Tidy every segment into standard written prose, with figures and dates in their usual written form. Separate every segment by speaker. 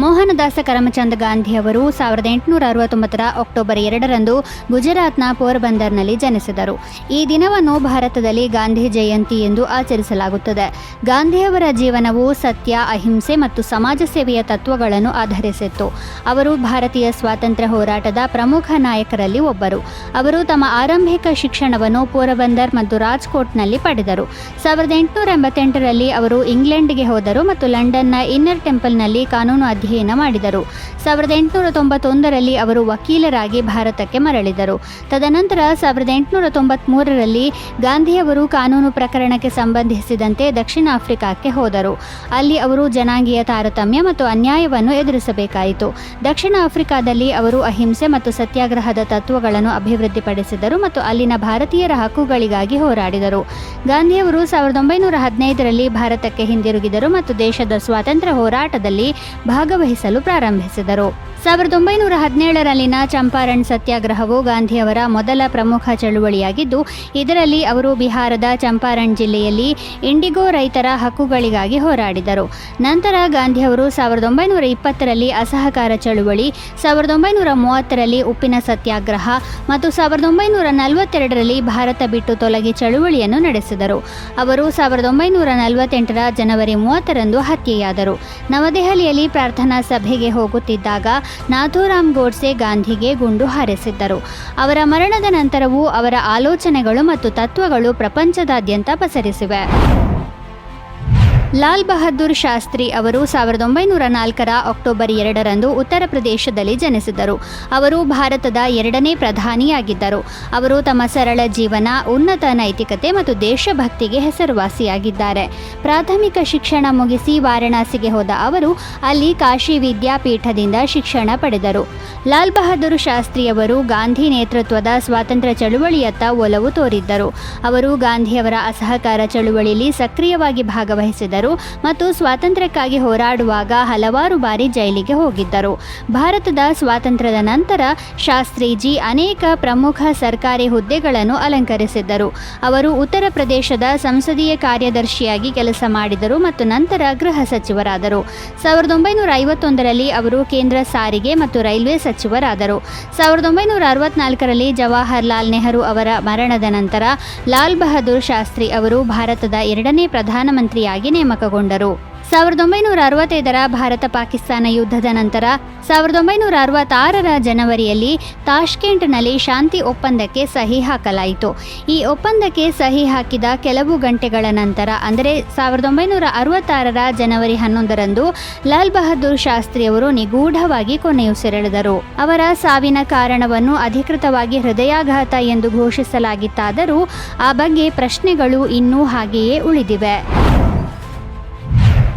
Speaker 1: ಮೋಹನದಾಸ ಕರಮಚಂದ್ ಗಾಂಧಿ ಅವರು 1869 ಅಕ್ಟೋಬರ್ 2ರಂದು ಗುಜರಾತ್ನ ಪೋರ್ಬಂದರ್ನಲ್ಲಿ ಜನಿಸಿದರು. ಈ ದಿನವನ್ನು ಭಾರತದಲ್ಲಿ ಗಾಂಧಿ ಜಯಂತಿ ಎಂದು ಆಚರಿಸಲಾಗುತ್ತದೆ. ಗಾಂಧಿಯವರ ಜೀವನವು ಸತ್ಯ, ಅಹಿಂಸೆ ಮತ್ತು ಸಮಾಜ ಸೇವೆಯ ತತ್ವಗಳನ್ನು ಆಧರಿಸಿತ್ತು. ಅವರು ಭಾರತೀಯ ಸ್ವಾತಂತ್ರ್ಯ ಹೋರಾಟದ ಪ್ರಮುಖ ನಾಯಕರಲ್ಲಿ ಒಬ್ಬರು. ಅವರು ತಮ್ಮ ಆರಂಭಿಕ ಶಿಕ್ಷಣವನ್ನು ಪೋರಬಂದರ್ ಮತ್ತು ರಾಜ್ಕೋಟ್ನಲ್ಲಿ ಪಡೆದರು. 1888ರಲ್ಲಿ ಅವರು ಇಂಗ್ಲೆಂಡ್ಗೆ ಹೋದರು ಮತ್ತು ಲಂಡನ್ನ ಇನ್ನರ್ ಟೆಂಪಲ್ನಲ್ಲಿ ಕಾನೂನು ಅಧ್ಯಯನ ಮಾಡಿದರು. 1891ರಲ್ಲಿ ಅವರು ವಕೀಲರಾಗಿ ಭಾರತಕ್ಕೆ ಮರಳಿದರು. ತದನಂತರ 1893ರಲ್ಲಿ ಗಾಂಧಿಯವರು ಕಾನೂನು ಪ್ರಕರಣಕ್ಕೆ ಸಂಬಂಧಿಸಿದಂತೆ ದಕ್ಷಿಣ ಆಫ್ರಿಕಾಕ್ಕೆ ಹೋದರು. ಅಲ್ಲಿ ಅವರು ಜನಾಂಗೀಯ ತಾರತಮ್ಯ ಮತ್ತು ಅನ್ಯಾಯವನ್ನು ಎದುರಿಸಬೇಕಾಯಿತು. ದಕ್ಷಿಣ ಆಫ್ರಿಕಾದಲ್ಲಿ ಅವರು ಅಹಿಂಸೆ ಮತ್ತು ಸತ್ಯಾಗ್ರಹದ ತತ್ವಗಳನ್ನು ಅಭಿವೃದ್ಧಿಪಡಿಸಿದರು ಮತ್ತು ಅಲ್ಲಿನ ಭಾರತೀಯರ ಹಕ್ಕುಗಳಿಗಾಗಿ ಹೋರಾಡಿದರು. ಗಾಂಧಿಯವರು 1915ರಲ್ಲಿ ಭಾರತಕ್ಕೆ ಹಿಂದಿರುಗಿದರು ಮತ್ತು ದೇಶದ ಸ್ವಾತಂತ್ರ್ಯ ಹೋರಾಟದಲ್ಲಿ ಭಾಗವಹಿಸಲು ಪ್ರಾರಂಭಿಸಿದರು. 1917ರಲ್ಲಿನ ಚಂಪಾರಣ್ ಸತ್ಯಾಗ್ರಹವು ಗಾಂಧಿಯವರ ಮೊದಲ ಪ್ರಮುಖ ಚಳುವಳಿಯಾಗಿದ್ದು, ಇದರಲ್ಲಿ ಅವರು ಬಿಹಾರದ ಚಂಪಾರಣ್ ಜಿಲ್ಲೆಯಲ್ಲಿ ಇಂಡಿಗೋ ರೈತರ ಹಕ್ಕುಗಳಿಗಾಗಿ ಹೋರಾಡಿದರು. ನಂತರ ಗಾಂಧಿಯವರು 1920ರಲ್ಲಿ ಅಸಹಕಾರ ಚಳುವಳಿ, 1930ರಲ್ಲಿ ಉಪ್ಪಿನ ಸತ್ಯಾಗ್ರಹ ಮತ್ತು 1942ರಲ್ಲಿ ಭಾರತ ಬಿಟ್ಟು ತೊಲಗಿ ಚಳುವಳಿಯನ್ನು ನಡೆಸಿದರು. ಅವರು 1948ರ ಜನವರಿ 30ರಂದು ಹತ್ಯೆಯಾದರು. ನವದೆಹಲಿಯಲ್ಲಿ ಪ್ರಾರ್ಥನಾ ಸಭೆಗೆ ಹೋಗುತ್ತಿದ್ದಾಗ ನಾಥೂರಾಮ್ ಗೋಡ್ಸೆ ಗಾಂಧಿಗೆ ಗುಂಡು ಹಾರಿಸಿದ್ದರು. ಅವರ ಮರಣದ ನಂತರವೂ ಅವರ ಆಲೋಚನೆಗಳು ಮತ್ತು ತತ್ವಗಳು ಪ್ರಪಂಚದಾದ್ಯಂತ ಪಸರಿಸಿವೆ. ಲಾಲ್ ಬಹದ್ದೂರ್ ಶಾಸ್ತ್ರಿ ಅವರು 1904ರ ಅಕ್ಟೋಬರ್ 2ರಂದು ಉತ್ತರ ಪ್ರದೇಶದಲ್ಲಿ ಜನಿಸಿದರು. ಅವರು ಭಾರತದ 2ನೇ ಪ್ರಧಾನಿಯಾಗಿದ್ದರು. ಅವರು ತಮ್ಮ ಸರಳ ಜೀವನ, ಉನ್ನತ ನೈತಿಕತೆ ಮತ್ತು ದೇಶಭಕ್ತಿಗೆ ಹೆಸರುವಾಸಿಯಾಗಿದ್ದಾರೆ. ಪ್ರಾಥಮಿಕ ಶಿಕ್ಷಣ ಮುಗಿಸಿ ವಾರಣಾಸಿಗೆ ಹೋದ ಅವರು ಅಲ್ಲಿ ಕಾಶಿ ವಿದ್ಯಾಪೀಠದಿಂದ ಶಿಕ್ಷಣ ಪಡೆದರು. ಲಾಲ್ ಬಹದ್ದೂರ್ ಶಾಸ್ತ್ರಿಯವರು ಗಾಂಧಿ ನೇತೃತ್ವದ ಸ್ವಾತಂತ್ರ್ಯ ಚಳುವಳಿಯತ್ತ ಒಲವು ತೋರಿದ್ದರು. ಅವರು ಗಾಂಧಿಯವರ ಅಸಹಕಾರ ಚಳುವಳಿಯಲ್ಲಿ ಸಕ್ರಿಯವಾಗಿ ಭಾಗವಹಿಸಿದರು ಮತ್ತು ಸ್ವಾತಂತ್ರ್ಯಕ್ಕಾಗಿ ಹೋರಾಡುವಾಗ ಹಲವಾರು ಬಾರಿ ಜೈಲಿಗೆ ಹೋಗಿದ್ದರು. ಭಾರತದ ಸ್ವಾತಂತ್ರ್ಯದ ನಂತರ ಶಾಸ್ತ್ರೀಜಿ ಅನೇಕ ಪ್ರಮುಖ ಸರ್ಕಾರಿ ಹುದ್ದೆಗಳನ್ನು ಅಲಂಕರಿಸಿದ್ದರು. ಅವರು ಉತ್ತರ ಪ್ರದೇಶದ ಸಂಸದೀಯ ಕಾರ್ಯದರ್ಶಿಯಾಗಿ ಕೆಲಸ ಮಾಡಿದರು ಮತ್ತು ನಂತರ ಗೃಹ ಸಚಿವರಾದರು. 1951ರಲ್ಲಿ ಅವರು ಕೇಂದ್ರ ಸಾರಿಗೆ ಮತ್ತು ರೈಲ್ವೆ ಸಚಿವರಾದರು. 1964ರಲ್ಲಿ ಜವಾಹರ್ಲಾಲ್ ನೆಹರು ಅವರ ಮರಣದ ನಂತರ ಲಾಲ್ ಬಹದ್ದೂರ್ ಶಾಸ್ತ್ರಿ ಅವರು ಭಾರತದ 2ನೇ ಪ್ರಧಾನಮಂತ್ರಿಯಾಗಿ ನೇಮಕಗೊಂಡರು. 1965ರ ಭಾರತ ಪಾಕಿಸ್ತಾನ ಯುದ್ಧದ ನಂತರ 1966ರ ಜನವರಿಯಲ್ಲಿ ತಾಷ್ಕೆಂಟ್ನಲ್ಲಿ ಶಾಂತಿ ಒಪ್ಪಂದಕ್ಕೆ ಸಹಿ ಹಾಕಲಾಯಿತು. ಈ ಒಪ್ಪಂದಕ್ಕೆ ಸಹಿ ಹಾಕಿದ ಕೆಲವು ಗಂಟೆಗಳ ನಂತರ ಅಂದರೆ 1966ರ ಜನವರಿ 11ರಂದು ಲಾಲ್ ಬಹದ್ದೂರ್ ಶಾಸ್ತ್ರಿಯವರು ನಿಗೂಢವಾಗಿ ಕೊನೆಯುಸಿರೆಳೆದರು. ಅವರ ಸಾವಿನ ಕಾರಣವನ್ನು ಅಧಿಕೃತವಾಗಿ ಹೃದಯಾಘಾತ ಎಂದು ಘೋಷಿಸಲಾಗಿತ್ತಾದರೂ ಆ ಬಗ್ಗೆ ಪ್ರಶ್ನೆಗಳು ಇನ್ನೂ ಹಾಗೆಯೇ ಉಳಿದಿವೆ.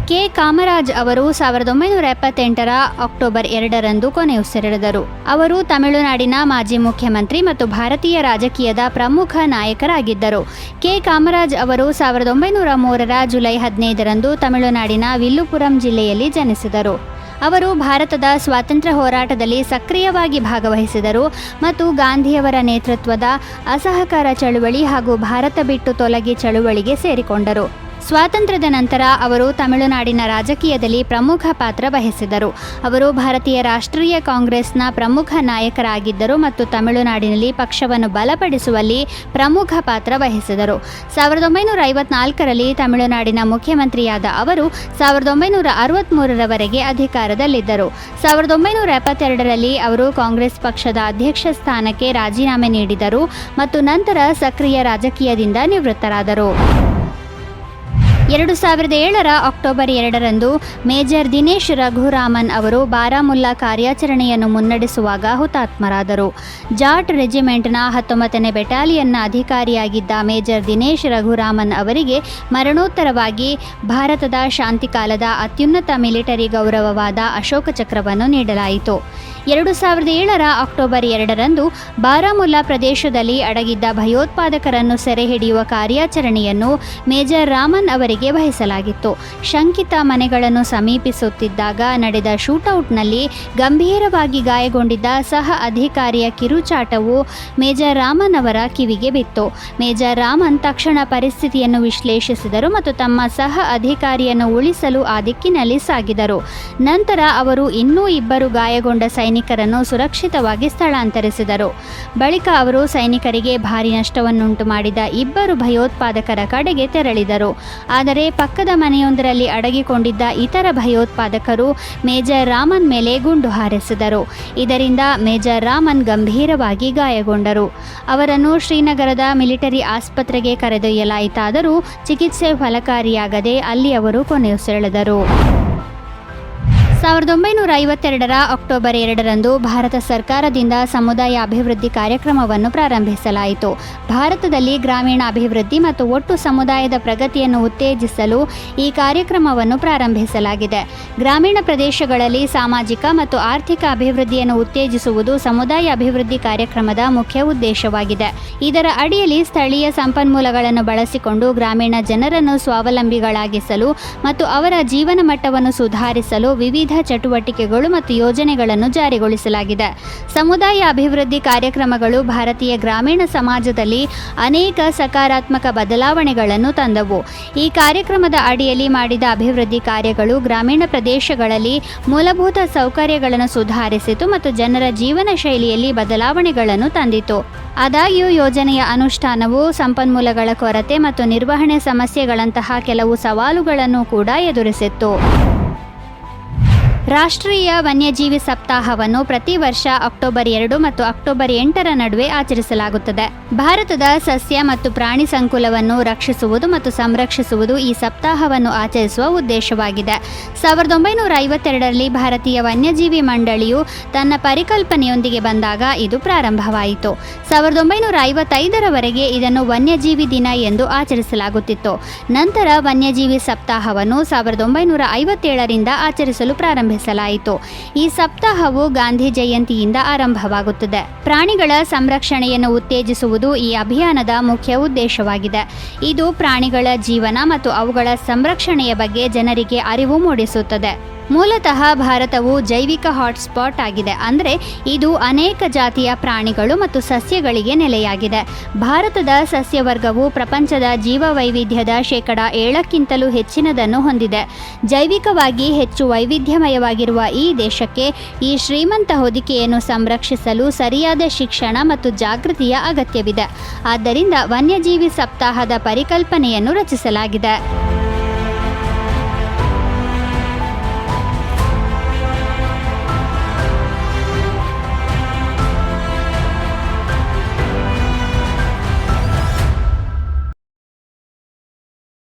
Speaker 1: ಕೆ ಕಾಮರಾಜ್ ಅವರು 1978ರ ಅಕ್ಟೋಬರ್ 2ರಂದು ಕೊನೆಯುಸಿರೆಳೆದರು. ಅವರು ತಮಿಳುನಾಡಿನ ಮಾಜಿ ಮುಖ್ಯಮಂತ್ರಿ ಮತ್ತು ಭಾರತೀಯ ರಾಜಕೀಯದ ಪ್ರಮುಖ ನಾಯಕರಾಗಿದ್ದರು. ಕೆ ಕಾಮರಾಜ್ ಅವರು 1903ರ ಜುಲೈ 15ರಂದು ತಮಿಳುನಾಡಿನ ವಿಲ್ಲುಪುರಂ ಜಿಲ್ಲೆಯಲ್ಲಿ ಜನಿಸಿದರು. ಅವರು ಭಾರತದ ಸ್ವಾತಂತ್ರ್ಯ ಹೋರಾಟದಲ್ಲಿ ಸಕ್ರಿಯವಾಗಿ ಭಾಗವಹಿಸಿದರು ಮತ್ತು ಗಾಂಧಿಯವರ ನೇತೃತ್ವದ ಅಸಹಕಾರ ಚಳುವಳಿ ಹಾಗೂ ಭಾರತ ಬಿಟ್ಟು ತೊಲಗಿ ಚಳುವಳಿಗೆ ಸೇರಿಕೊಂಡರು. ಸ್ವಾತಂತ್ರ್ಯದ ನಂತರ ಅವರು ತಮಿಳುನಾಡಿನ ರಾಜಕೀಯದಲ್ಲಿ ಪ್ರಮುಖ ಪಾತ್ರ ವಹಿಸಿದರು. ಅವರು ಭಾರತೀಯ ರಾಷ್ಟ್ರೀಯ ಕಾಂಗ್ರೆಸ್ನ ಪ್ರಮುಖ ನಾಯಕರಾಗಿದ್ದರು ಮತ್ತು ತಮಿಳುನಾಡಿನಲ್ಲಿ ಪಕ್ಷವನ್ನು ಬಲಪಡಿಸುವಲ್ಲಿ ಪ್ರಮುಖ ಪಾತ್ರ ವಹಿಸಿದರು. 1954ರಲ್ಲಿ ತಮಿಳುನಾಡಿನ ಮುಖ್ಯಮಂತ್ರಿಯಾದ ಅವರು 1963ರವರೆಗೆ ಅಧಿಕಾರದಲ್ಲಿದ್ದರು. 1972ರಲ್ಲಿ ಅವರು ಕಾಂಗ್ರೆಸ್ ಪಕ್ಷದ ಅಧ್ಯಕ್ಷ ಸ್ಥಾನಕ್ಕೆ ರಾಜೀನಾಮೆ ನೀಡಿದರು ಮತ್ತು ನಂತರ ಸಕ್ರಿಯ ರಾಜಕೀಯದಿಂದ ನಿವೃತ್ತರಾದರು. 2007ರ ಅಕ್ಟೋಬರ್ 2ರಂದು ಮೇಜರ್ ದಿನೇಶ್ ರಘುರಾಮನ್ ಅವರು ಬಾರಾಮುಲ್ಲಾ ಕಾರ್ಯಾಚರಣೆಯನ್ನು ಮುನ್ನಡೆಸುವಾಗ ಹುತಾತ್ಮರಾದರು. ಜಾಟ್ ರೆಜಿಮೆಂಟ್ನ 19ನೇ ಬೆಟಾಲಿಯನ್ನ ಅಧಿಕಾರಿಯಾಗಿದ್ದ ಮೇಜರ್ ದಿನೇಶ್ ರಘುರಾಮನ್ ಅವರಿಗೆ ಮರಣೋತ್ತರವಾಗಿ ಭಾರತದ ಶಾಂತಿಕಾಲದ ಅತ್ಯುನ್ನತ ಮಿಲಿಟರಿ ಗೌರವವಾದ ಅಶೋಕ ಚಕ್ರವನ್ನು ನೀಡಲಾಯಿತು. 2007ರ ಅಕ್ಟೋಬರ್ 2ರಂದು ಬಾರಾಮುಲ್ಲಾ ಪ್ರದೇಶದಲ್ಲಿ ಅಡಗಿದ್ದ ಭಯೋತ್ಪಾದಕರನ್ನು ಸೆರೆ ಹಿಡಿಯುವ ಕಾರ್ಯಾಚರಣೆಯನ್ನು ಮೇಜರ್ ರಾಮನ್ ಅವರಿಗೆ ಅವರಿಗೆ ವಹಿಸಲಾಗಿತ್ತು. ಶಂಕಿತ ಮನೆಗಳನ್ನು ಸಮೀಪಿಸುತ್ತಿದ್ದಾಗ ನಡೆದ ಶೂಟೌಟ್ನಲ್ಲಿ ಗಂಭೀರವಾಗಿ ಗಾಯಗೊಂಡಿದ್ದ ಸಹ ಅಧಿಕಾರಿಯ ಕಿರುಚಾಟವು ಮೇಜರ್ ರಾಮನ್ ಅವರ ಕಿವಿಗೆ ಬಿತ್ತು. ಮೇಜರ್ ರಾಮನ್ ತಕ್ಷಣ ಪರಿಸ್ಥಿತಿಯನ್ನು ವಿಶ್ಲೇಷಿಸಿದರು ಮತ್ತು ತಮ್ಮ ಸಹ ಅಧಿಕಾರಿಯನ್ನು ಉಳಿಸಲು ಆ ದಿಕ್ಕಿನಲ್ಲಿ ಸಾಗಿದರು. ನಂತರ ಅವರು ಇನ್ನೂ 2 ಗಾಯಗೊಂಡ ಸೈನಿಕರನ್ನು ಸುರಕ್ಷಿತವಾಗಿ ಸ್ಥಳಾಂತರಿಸಿದರು. ಬಳಿಕ ಅವರು ಸೈನಿಕರಿಗೆ ಭಾರಿ ನಷ್ಟವನ್ನುಂಟು ಮಾಡಿದ 2 ಭಯೋತ್ಪಾದಕರ ಕಡೆಗೆ ತೆರಳಿದರು. ಆದರೆ ಪಕ್ಕದ ಮನೆಯೊಂದರಲ್ಲಿ ಅಡಗಿಕೊಂಡಿದ್ದ ಇತರ ಭಯೋತ್ಪಾದಕರು ಮೇಜರ್ ರಾಮನ್ ಮೇಲೆ ಗುಂಡು ಹಾರಿಸಿದರು. ಇದರಿಂದ ಮೇಜರ್ ರಾಮನ್ ಗಂಭೀರವಾಗಿ ಗಾಯಗೊಂಡರು. ಅವರನ್ನು ಶ್ರೀನಗರದ ಮಿಲಿಟರಿ ಆಸ್ಪತ್ರೆಗೆ ಕರೆದೊಯ್ಯಲಾಯಿತಾದರೂ ಚಿಕಿತ್ಸೆ ಫಲಕಾರಿಯಾಗದೆ ಅಲ್ಲಿ ಅವರು ಕೊನೆಯುಸಿರೆಳೆದರು. 1952ರ ಅಕ್ಟೋಬರ್ 2ರಂದು ಭಾರತ ಸರ್ಕಾರದಿಂದ ಸಮುದಾಯ ಅಭಿವೃದ್ಧಿ ಕಾರ್ಯಕ್ರಮವನ್ನು ಪ್ರಾರಂಭಿಸಲಾಯಿತು. ಭಾರತದಲ್ಲಿ ಗ್ರಾಮೀಣ ಅಭಿವೃದ್ಧಿ ಮತ್ತು ಒಟ್ಟು ಸಮುದಾಯದ ಪ್ರಗತಿಯನ್ನು ಉತ್ತೇಜಿಸಲು ಈ ಕಾರ್ಯಕ್ರಮವನ್ನು ಪ್ರಾರಂಭಿಸಲಾಗಿದೆ. ಗ್ರಾಮೀಣ ಪ್ರದೇಶಗಳಲ್ಲಿ ಸಾಮಾಜಿಕ ಮತ್ತು ಆರ್ಥಿಕ ಅಭಿವೃದ್ಧಿಯನ್ನು ಉತ್ತೇಜಿಸುವುದು ಸಮುದಾಯ ಅಭಿವೃದ್ಧಿ ಕಾರ್ಯಕ್ರಮದ ಮುಖ್ಯ ಉದ್ದೇಶವಾಗಿದೆ. ಇದರ ಅಡಿಯಲ್ಲಿ ಸ್ಥಳೀಯ ಸಂಪನ್ಮೂಲಗಳನ್ನು ಬಳಸಿಕೊಂಡು ಗ್ರಾಮೀಣ ಜನರನ್ನು ಸ್ವಾವಲಂಬಿಗಳಾಗಿಸಲು ಮತ್ತು ಅವರ ಜೀವನ ಮಟ್ಟವನ್ನು ಸುಧಾರಿಸಲು ವಿವಿಧ ಚಟುವಟಿಕೆಗಳು ಮತ್ತು ಯೋಜನೆಗಳನ್ನು ಜಾರಿಗೊಳಿಸಲಾಗಿದೆ. ಸಮುದಾಯ ಅಭಿವೃದ್ಧಿ ಕಾರ್ಯಕ್ರಮಗಳು ಭಾರತೀಯ ಗ್ರಾಮೀಣ ಸಮಾಜದಲ್ಲಿ ಅನೇಕ ಸಕಾರಾತ್ಮಕ ಬದಲಾವಣೆಗಳನ್ನು ತಂದವು. ಈ ಕಾರ್ಯಕ್ರಮದ ಅಡಿಯಲ್ಲಿ ಮಾಡಿದ ಅಭಿವೃದ್ಧಿ ಕಾರ್ಯಗಳು ಗ್ರಾಮೀಣ ಪ್ರದೇಶಗಳಲ್ಲಿ ಮೂಲಭೂತ ಸೌಕರ್ಯಗಳನ್ನು ಸುಧಾರಿಸಿತು ಮತ್ತು ಜನರ ಜೀವನ ಶೈಲಿಯಲ್ಲಿ ಬದಲಾವಣೆಗಳನ್ನು ತಂದಿತು. ಆದಾಗ್ಯೂ ಯೋಜನೆಯ ಅನುಷ್ಠಾನವು ಸಂಪನ್ಮೂಲಗಳ ಕೊರತೆ ಮತ್ತು ನಿರ್ವಹಣೆ ಸಮಸ್ಯೆಗಳಂತಹ ಕೆಲವು ಸವಾಲುಗಳನ್ನು ಕೂಡ ಎದುರಿಸಿತ್ತು. ರಾಷ್ಟ್ರೀಯ ವನ್ಯಜೀವಿ ಸಪ್ತಾಹವನ್ನು ಪ್ರತಿ ವರ್ಷ ಅಕ್ಟೋಬರ್ 2 ಮತ್ತು ಅಕ್ಟೋಬರ್ 8ರ ನಡುವೆ ಆಚರಿಸಲಾಗುತ್ತದೆ. ಭಾರತದ ಸಸ್ಯ ಮತ್ತು ಪ್ರಾಣಿ ಸಂಕುಲವನ್ನು ರಕ್ಷಿಸುವುದು ಮತ್ತು ಸಂರಕ್ಷಿಸುವುದು ಈ ಸಪ್ತಾಹವನ್ನು ಆಚರಿಸುವ ಉದ್ದೇಶವಾಗಿದೆ. 1952ರಲ್ಲಿ ಭಾರತೀಯ ವನ್ಯಜೀವಿ ಮಂಡಳಿಯು ತನ್ನ ಪರಿಕಲ್ಪನೆಯೊಂದಿಗೆ ಬಂದಾಗ ಇದು ಪ್ರಾರಂಭವಾಯಿತು. 1955ರವರೆಗೆ ಇದನ್ನು ವನ್ಯಜೀವಿ ದಿನ ಎಂದು ಆಚರಿಸಲಾಗುತ್ತಿತ್ತು. ನಂತರ ವನ್ಯಜೀವಿ ಸಪ್ತಾಹವನ್ನು 1957ರಿಂದ ಆಚರಿಸಲು ಪ್ರಾರಂಭಿಸಲಾಯಿತು. ಈ ಸಪ್ತಾಹವು ಗಾಂಧಿ ಜಯಂತಿಯಿಂದ ಆರಂಭವಾಗುತ್ತದೆ. ಪ್ರಾಣಿಗಳ ಸಂರಕ್ಷಣೆಯನ್ನು ಉತ್ತೇಜಿಸುವುದು ಈ ಅಭಿಯಾನದ ಮುಖ್ಯ ಉದ್ದೇಶವಾಗಿದೆ. ಇದು ಪ್ರಾಣಿಗಳ ಜೀವನ ಮತ್ತು ಅವುಗಳ ಸಂರಕ್ಷಣೆಯ ಬಗ್ಗೆ ಜನರಿಗೆ ಅರಿವು ಮೂಡಿಸುತ್ತದೆ. ಮೂಲತಃ ಭಾರತವು ಜೈವಿಕ ಹಾಟ್ಸ್ಪಾಟ್ ಆಗಿದೆ, ಅಂದರೆ ಇದು ಅನೇಕ ಜಾತಿಯ ಪ್ರಾಣಿಗಳು ಮತ್ತು ಸಸ್ಯಗಳಿಗೆ ನೆಲೆಯಾಗಿದೆ. ಭಾರತದ ಸಸ್ಯವರ್ಗವು ಪ್ರಪಂಚದ ಜೀವವೈವಿಧ್ಯದ 7%ಕ್ಕಿಂತಲೂ ಹೆಚ್ಚಿನದನ್ನು ಹೊಂದಿದೆ. ಜೈವಿಕವಾಗಿ ಹೆಚ್ಚು ವೈವಿಧ್ಯಮಯವಾಗಿರುವ ಈ ದೇಶಕ್ಕೆ ಈ ಶ್ರೀಮಂತ ಹೊದಿಕೆಯನ್ನು ಸಂರಕ್ಷಿಸಲು ಸರಿಯಾದ ಶಿಕ್ಷಣ ಮತ್ತು ಜಾಗೃತಿಯ ಅಗತ್ಯವಿದೆ. ಆದ್ದರಿಂದ ವನ್ಯಜೀವಿ ಸಪ್ತಾಹದ ಪರಿಕಲ್ಪನೆಯನ್ನು ರಚಿಸಲಾಗಿದೆ.